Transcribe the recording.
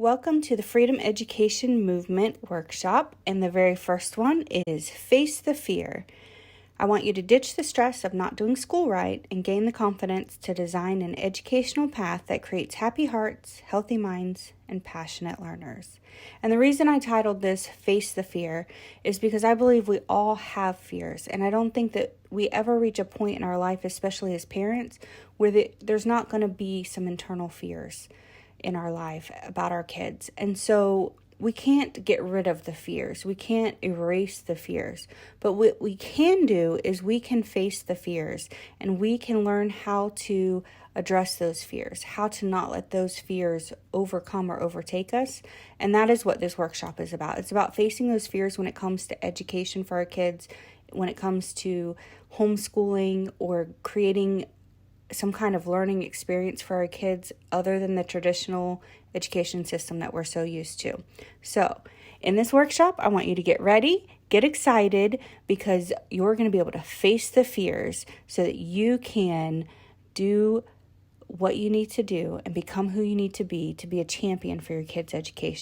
Welcome to the Freedom Education Movement workshop, and the very first one is Face the Fear. I want you to ditch the stress of not doing school right and gain the confidence to design an educational path that creates happy hearts, healthy minds, and passionate learners. And the reason I titled this Face the Fear is because I believe we all have fears, and I don't think that we ever reach a point in our life, especially as parents, where there's not going to be some internal fears in our life about our kids. And so we can't get rid of the fears. We can't erase the fears. But what we can do is we can face the fears, and we can learn how to address those fears, how to not let those fears overcome or overtake us. And that is what this workshop is about. It's about facing those fears when it comes to education for our kids, when it comes to homeschooling or creating some kind of learning experience for our kids other than the traditional education system that we're so used to. So in this workshop, I want you to get ready, get excited, because you're going to be able to face the fears so that you can do what you need to do and become who you need to be a champion for your kids' education.